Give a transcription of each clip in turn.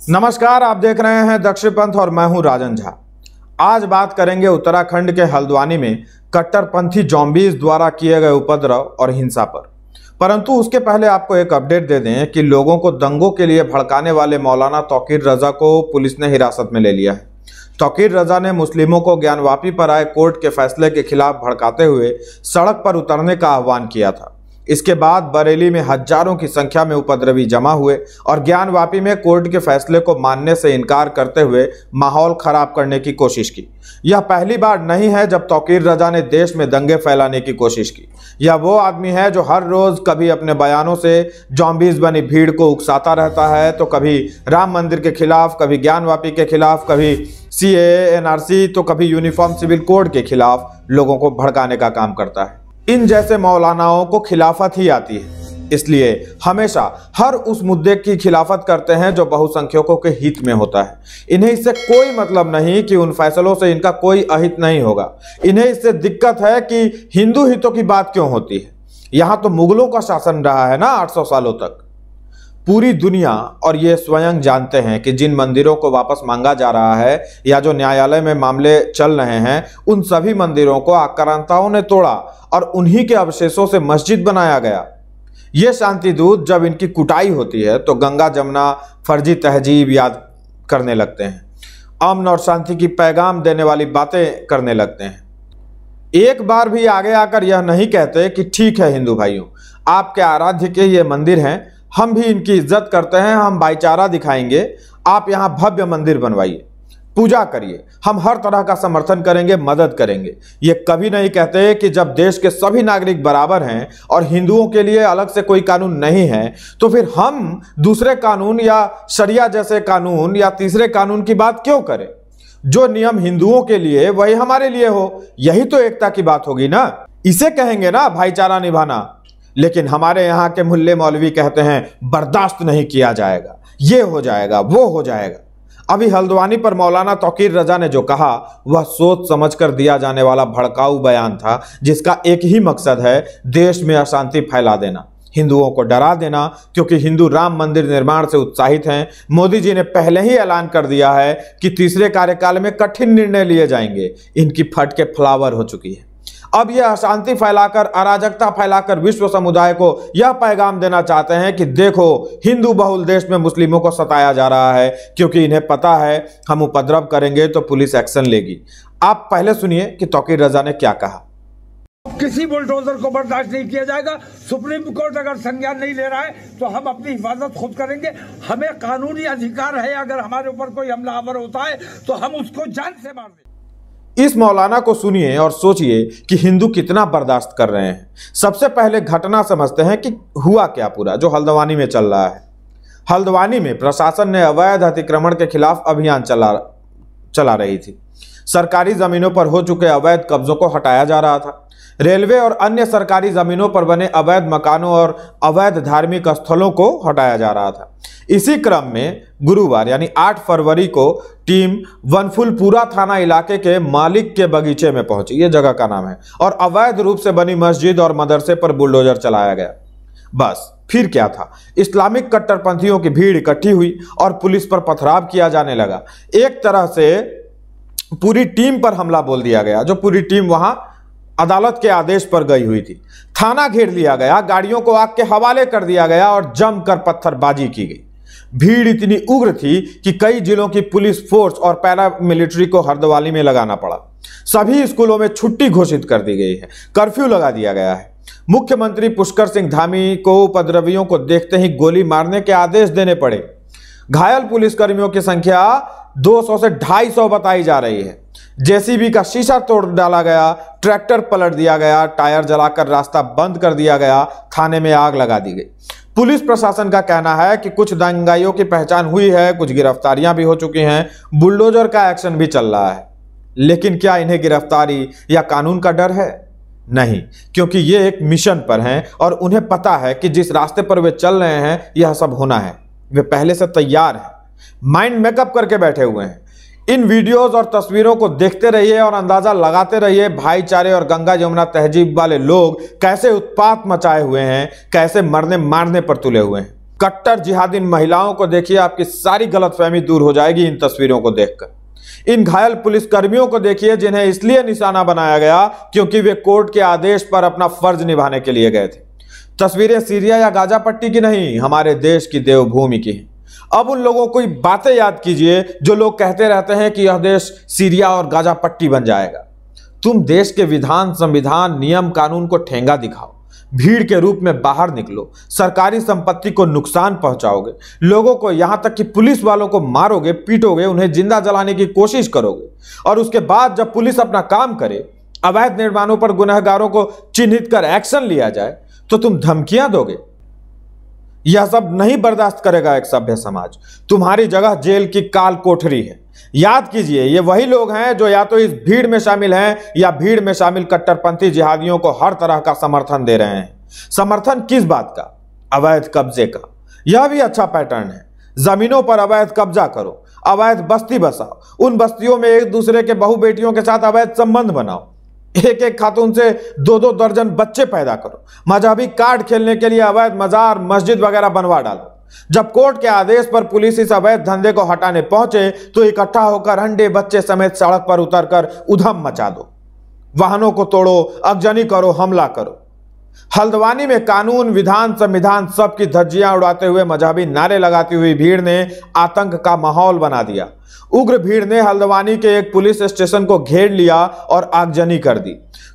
नमस्कार, आप देख रहे हैं दक्षिण पंथ और मैं हूं राजन झा। आज बात करेंगे उत्तराखंड के हल्द्वानी में कट्टरपंथी ज़ॉम्बीज़ द्वारा किए गए उपद्रव और हिंसा पर। परंतु उसके पहले आपको एक अपडेट दे दें कि लोगों को दंगों के लिए भड़काने वाले मौलाना तौकीर रजा को पुलिस ने हिरासत में ले लिया है। तौकीर रजा ने मुस्लिमों को ज्ञानवापी पर आए कोर्ट के फैसले के खिलाफ भड़काते हुए सड़क पर उतरने का आह्वान किया था। इसके बाद बरेली में हजारों की संख्या में उपद्रवी जमा हुए और ज्ञानवापी में कोर्ट के फैसले को मानने से इनकार करते हुए माहौल खराब करने की कोशिश की। यह पहली बार नहीं है जब तौकीर रजा ने देश में दंगे फैलाने की कोशिश की। यह वो आदमी है जो हर रोज कभी अपने बयानों से ज़ॉम्बीज़ बनी भीड़ को उकसाता रहता है, तो कभी राम मंदिर के खिलाफ, कभी ज्ञानवापी के खिलाफ, कभी CAA NRC, तो कभी यूनिफॉर्म सिविल कोड के खिलाफ लोगों को भड़काने का काम करता है। इन जैसे मौलानाओं को खिलाफत ही आती है, इसलिए हमेशा हर उस मुद्दे की खिलाफत करते हैं जो बहुसंख्यकों के हित में होता है। इन्हें इससे कोई मतलब नहीं कि उन फैसलों से इनका कोई अहित नहीं होगा। इन्हें इससे दिक्कत है कि हिंदू हितों की बात क्यों होती है। यहाँ तो मुगलों का शासन रहा है ना 800 सालों तक। पूरी दुनिया और ये स्वयं जानते हैं कि जिन मंदिरों को वापस मांगा जा रहा है या जो न्यायालय में मामले चल रहे हैं, उन सभी मंदिरों को आक्रांताओं ने तोड़ा और उन्हीं के अवशेषों से मस्जिद बनाया गया। ये शांति दूत जब इनकी कुटाई होती है तो गंगा जमुना फर्जी तहजीब याद करने लगते हैं, अमन और शांति की पैगाम देने वाली बातें करने लगते हैं। एक बार भी आगे आकर यह नहीं कहते कि ठीक है हिंदू भाइयों, आपके आराध्य के ये मंदिर हैं, हम भी इनकी इज्जत करते हैं, हम भाईचारा दिखाएंगे, आप यहाँ भव्य मंदिर बनवाइए, पूजा करिए, हम हर तरह का समर्थन करेंगे, मदद करेंगे। ये कभी नहीं कहते कि जब देश के सभी नागरिक बराबर हैं और हिंदुओं के लिए अलग से कोई कानून नहीं है, तो फिर हम दूसरे कानून या शरिया जैसे कानून या तीसरे कानून की बात क्यों करें। जो नियम हिंदुओं के लिए वही हमारे लिए हो, यही तो एकता की बात होगी ना। इसे कहेंगे ना भाईचारा निभाना। लेकिन हमारे यहाँ के मुल्ले मौलवी कहते हैं बर्दाश्त नहीं किया जाएगा, ये हो जाएगा, वो हो जाएगा। अभी हल्द्वानी पर मौलाना तौकीर रजा ने जो कहा वह सोच समझकर दिया जाने वाला भड़काऊ बयान था, जिसका एक ही मकसद है देश में अशांति फैला देना, हिंदुओं को डरा देना। क्योंकि हिंदू राम मंदिर निर्माण से उत्साहित हैं। मोदी जी ने पहले ही ऐलान कर दिया है कि तीसरे कार्यकाल में कठिन निर्णय लिए जाएंगे। इनकी फट के फ्लावर हो चुकी है। अब यह अशांति फैलाकर, अराजकता फैलाकर विश्व समुदाय को यह पैगाम देना चाहते हैं कि देखो, हिंदू बहुल देश में मुस्लिमों को सताया जा रहा है, क्योंकि इन्हें पता है हम उपद्रव करेंगे तो पुलिस एक्शन लेगी। आप पहले सुनिए कि तौकीर रजा ने क्या कहा। किसी बुलडोजर को बर्दाश्त नहीं किया जाएगा। सुप्रीम कोर्ट अगर संज्ञान नहीं ले रहा है तो हम अपनी हिफाजत खुद करेंगे। हमें कानूनी अधिकार है, अगर हमारे ऊपर कोई हमलावर होता है तो हम उसको जान से मार दें। इस मौलाना को सुनिए और सोचिए कि हिंदू कितना बर्दाश्त कर रहे हैं। सबसे पहले घटना समझते हैं कि हुआ क्या पूरा जो हल्द्वानी में चल रहा है। हल्द्वानी में प्रशासन ने अवैध अतिक्रमण के खिलाफ अभियान चला रही थी। सरकारी जमीनों पर हो चुके अवैध कब्जों को हटाया जा रहा था। रेलवे और अन्य सरकारी जमीनों पर बने अवैध मकानों और अवैध धार्मिक स्थलों को हटाया जा रहा था। इसी क्रम में गुरुवार यानी 8 फरवरी को टीम वनफुलपुरा थाना इलाके के मालिक के बगीचे में पहुंची, ये जगह का नाम है, और अवैध रूप से बनी मस्जिद और मदरसे पर बुलडोजर चलाया गया। बस फिर क्या था, इस्लामिक कट्टरपंथियों की भीड़ इकट्ठी हुई और पुलिस पर पथराव किया जाने लगा। एक तरह से पूरी टीम पर हमला बोल दिया गया, जो पूरी टीम वहां अदालत के आदेश पर गई हुई थी। थाना घेर लिया गया, गाड़ियों को आग के हवाले कर दिया गया और जमकर पत्थरबाजी की गई। भीड़ इतनी उग्र थी कि कई जिलों की पुलिस फोर्स और पैरामिलिट्री को हल्द्वानी में लगाना पड़ा। सभी स्कूलों में छुट्टी घोषित कर दी गई है, कर्फ्यू लगा दिया गया है। मुख्यमंत्री पुष्कर सिंह धामी को उपद्रवियों को देखते ही गोली मारने के आदेश देने पड़े। घायल पुलिसकर्मियों की संख्या 200 से 250 बताई जा रही है। JCB का शीशा तोड़ डाला गया, ट्रैक्टर पलट दिया गया, टायर जलाकर रास्ता बंद कर दिया गया, थाने में आग लगा दी गई। पुलिस प्रशासन का कहना है कि कुछ दंगाइयों की पहचान हुई है, कुछ गिरफ्तारियां भी हो चुकी हैं, बुलडोजर का एक्शन भी चल रहा है। लेकिन क्या इन्हें गिरफ्तारी या कानून का डर है? नहीं, क्योंकि ये एक मिशन पर हैं और उन्हें पता है कि जिस रास्ते पर वे चल रहे हैं यह सब होना है। वे पहले से तैयार हैं, माइंड मेकअप करके बैठे हुए हैं। इन वीडियोस और तस्वीरों को देखते रहिए और अंदाजा लगाते रहिए भाईचारे और गंगा यमुना तहजीब वाले लोग कैसे उत्पात मचाए हुए हैं, कैसे मरने मारने पर तुले हुए हैं। कट्टर जिहादी महिलाओं को देखिए, आपकी सारी गलतफहमी दूर हो जाएगी इन तस्वीरों को देखकर। इन घायल पुलिसकर्मियों को देखिए जिन्हें इसलिए निशाना बनाया गया क्योंकि वे कोर्ट के आदेश पर अपना फर्ज निभाने के लिए गए थे। तस्वीरें सीरिया या गाजा पट्टी की नहीं, हमारे देश की देवभूमि की हैं। अब उन लोगों को बातें याद कीजिए जो लोग कहते रहते हैं कि यह देश सीरिया और गाजा पट्टी बन जाएगा। तुम देश के विधान, संविधान, नियम कानून को ठेंगा दिखाओ, भीड़ के रूप में बाहर निकलो, सरकारी संपत्ति को नुकसान पहुंचाओगे, लोगों को यहां तक कि पुलिस वालों को मारोगे, पीटोगे, उन्हें जिंदा जलाने की कोशिश करोगे, और उसके बाद जब पुलिस अपना काम करे, अवैध निर्माणों पर गुनहगारों को चिन्हित कर एक्शन लिया जाए तो तुम धमकियां दोगे। यह सब नहीं बर्दाश्त करेगा एक सभ्य समाज। तुम्हारी जगह जेल की काल कोठरी है। याद कीजिए, ये वही लोग हैं जो या तो इस भीड़ में शामिल हैं या भीड़ में शामिल कट्टरपंथी जिहादियों को हर तरह का समर्थन दे रहे हैं। समर्थन किस बात का? अवैध कब्जे का। यह भी अच्छा पैटर्न है। जमीनों पर अवैध कब्जा करो, अवैध बस्ती बसाओ, उन बस्तियों में एक दूसरे के बहू बेटियों के साथ अवैध संबंध बनाओ, एक एक खातून से 2-2 दर्जन बच्चे पैदा करो, मजहबी कार्ड खेलने के लिए अवैध मजार, मस्जिद वगैरह बनवा डालो। जब कोर्ट के आदेश पर पुलिस इस अवैध धंधे को हटाने पहुंचे तो इकट्ठा होकर अंडे बच्चे समेत सड़क पर उतरकर उधम मचा दो, वाहनों को तोड़ो, अगजनी करो, हमला करो। हल्द्वानी में कानून, विधान, संविधान सबकी धज्जियां उड़ाते हुए मजहबी नारे लगाती हुई भीड़ ने आतंक का माहौल बना दिया। उग्र भीड़ ने हल्द्वानी के एक पुलिस स्टेशन को घेर लिया और आगजनी कर दी।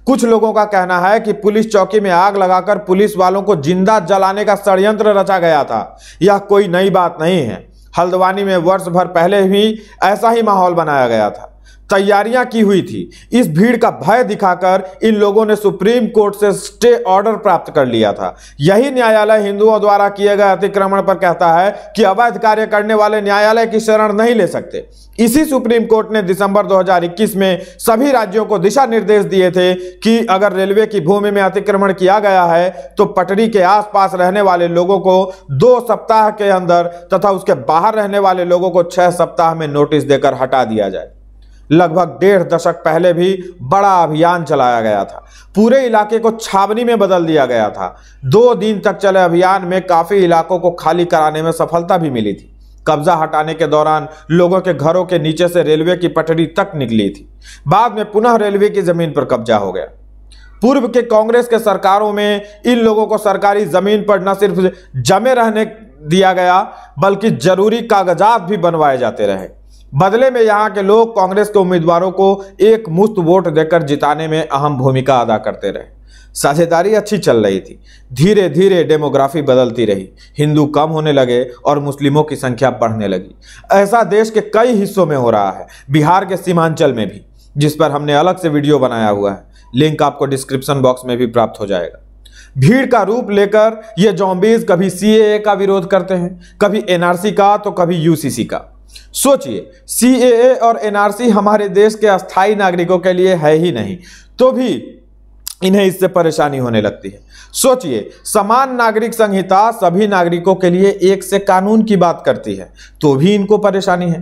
कुछ लोगों का कहना है कि पुलिस चौकी में आग लगाकर पुलिस वालों को जिंदा जलाने का षड्यंत्र रचा गया था। यह कोई नई बात नहीं है। हल्द्वानी में वर्ष भर पहले भी ऐसा ही माहौल बनाया गया था, तैयारियां की हुई थी। इस भीड़ का भय दिखाकर इन लोगों ने सुप्रीम कोर्ट से स्टे ऑर्डर प्राप्त कर लिया था। यही न्यायालय हिंदुओं द्वारा किए गए अतिक्रमण पर कहता है कि अवैध कार्य करने वाले न्यायालय की शरण नहीं ले सकते। इसी सुप्रीम कोर्ट ने दिसंबर 2021 में सभी राज्यों को दिशा निर्देश दिए थे कि अगर रेलवे की भूमि में अतिक्रमण किया गया है तो पटरी के आसपास रहने वाले लोगों को 2 सप्ताह के अंदर तथा उसके बाहर रहने वाले लोगों को 6 सप्ताह में नोटिस देकर हटा दिया जाए। लगभग 1.5 दशक पहले भी बड़ा अभियान चलाया गया था। पूरे इलाके को छावनी में बदल दिया गया था। 2 दिन तक चले अभियान में काफी इलाकों को खाली कराने में सफलता भी मिली थी। कब्जा हटाने के दौरान लोगों के घरों के नीचे से रेलवे की पटरी तक निकली थी। बाद में पुनः रेलवे की जमीन पर कब्जा हो गया। पूर्व के कांग्रेस के सरकारों में इन लोगों को सरकारी जमीन पर न सिर्फ जमे रहने दिया गया बल्कि जरूरी कागजात भी बनवाए जाते रहे। बदले में यहाँ के लोग कांग्रेस के उम्मीदवारों को एक मुश्त वोट देकर जिताने में अहम भूमिका अदा करते रहे। साझेदारी अच्छी चल रही थी। धीरे धीरे डेमोग्राफी बदलती रही। हिंदू कम होने लगे और मुस्लिमों की संख्या बढ़ने लगी। ऐसा देश के कई हिस्सों में हो रहा है, बिहार के सीमांचल में भी, जिस पर हमने अलग से वीडियो बनाया हुआ है। लिंक आपको डिस्क्रिप्शन बॉक्स में भी प्राप्त हो जाएगा। भीड़ का रूप लेकर ये ज़ॉम्बीज कभी सीएए का विरोध करते हैं, कभी एनआरसी का, तो कभी यूसीसी का। सोचिए, सीएए और एनआरसी हमारे देश के अस्थायी नागरिकों के लिए है ही नहीं, तो भी इन्हें इससे परेशानी होने लगती है। सोचिए, समान नागरिक संहिता सभी नागरिकों के लिए एक से कानून की बात करती है, तो भी इनको परेशानी है।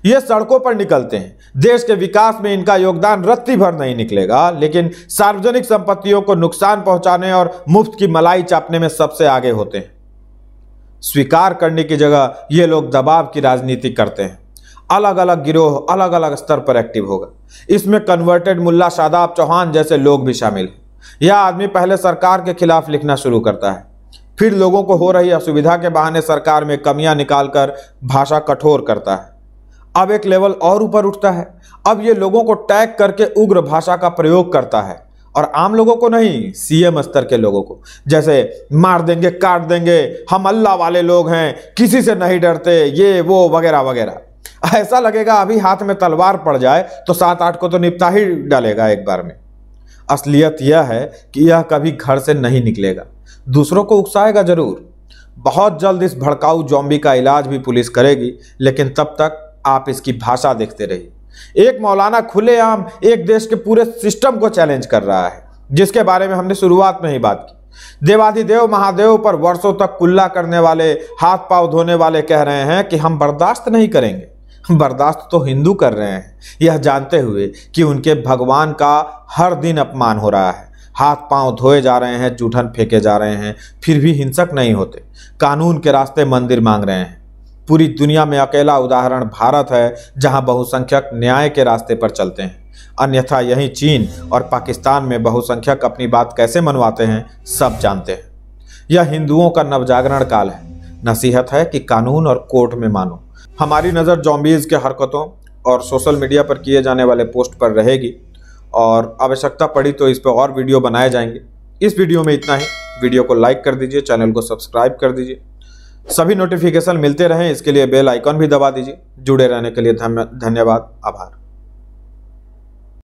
ये सड़कों पर निकलते हैं। देश के विकास में इनका योगदान रत्ती भर नहीं निकलेगा, लेकिन सार्वजनिक संपत्तियों को नुकसान पहुंचाने और मुफ्त की मलाई चापने में सबसे आगे होते हैं। स्वीकार करने की जगह ये लोग दबाव की राजनीति करते हैं। अलग अलग गिरोह अलग अलग स्तर पर एक्टिव होगा। इसमें कन्वर्टेड मुल्ला शादाब चौहान जैसे लोग भी शामिल हैं। यह आदमी पहले सरकार के खिलाफ लिखना शुरू करता है, फिर लोगों को हो रही असुविधा के बहाने सरकार में कमियां निकालकर भाषा कठोर करता है। अब एक लेवल और ऊपर उठता है। अब ये लोगों को टैग करके उग्र भाषा का प्रयोग करता है, और आम लोगों को नहीं, सीएम स्तर के लोगों को, जैसे मार देंगे, काट देंगे, हम अल्लाह वाले लोग हैं, किसी से नहीं डरते, ये वो वगैरह वगैरह। ऐसा लगेगा अभी हाथ में तलवार पड़ जाए तो 7-8 को तो निपटा ही डालेगा एक बार में। असलियत यह है कि यह कभी घर से नहीं निकलेगा, दूसरों को उकसाएगा जरूर। बहुत जल्द इस भड़काऊ ज़ॉम्बी का इलाज भी पुलिस करेगी, लेकिन तब तक आप इसकी भाषा देखते रहिए। एक मौलाना खुलेआम एक देश के पूरे सिस्टम को चैलेंज कर रहा है, जिसके बारे में हमने शुरुआत में ही बात की। देवाधिदेव महादेव पर वर्षों तक कुल्ला करने वाले, हाथ पांव धोने वाले कह रहे हैं कि हम बर्दाश्त नहीं करेंगे। बर्दाश्त तो हिंदू कर रहे हैं, यह जानते हुए कि उनके भगवान का हर दिन अपमान हो रहा है। हाथ पांव धोए जा रहे हैं, जूठन फेंके जा रहे हैं, फिर भी हिंसक नहीं होते। कानून के रास्ते मंदिर मांग रहे हैं। पूरी दुनिया में अकेला उदाहरण भारत है जहां बहुसंख्यक न्याय के रास्ते पर चलते हैं। अन्यथा यही चीन और पाकिस्तान में बहुसंख्यक अपनी बात कैसे मनवाते हैं सब जानते हैं। यह हिंदुओं का नवजागरण काल है। नसीहत है कि कानून और कोर्ट में मानो। हमारी नज़र ज़ॉम्बीज़ के हरकतों और सोशल मीडिया पर किए जाने वाले पोस्ट पर रहेगी और आवश्यकता पड़ी तो इस पर और वीडियो बनाए जाएंगे। इस वीडियो में इतना ही। वीडियो को लाइक कर दीजिए, चैनल को सब्सक्राइब कर दीजिए। सभी नोटिफिकेशन मिलते रहें इसके लिए बेल आइकॉन भी दबा दीजिए। जुड़े रहने के लिए धन्यवाद, आभार।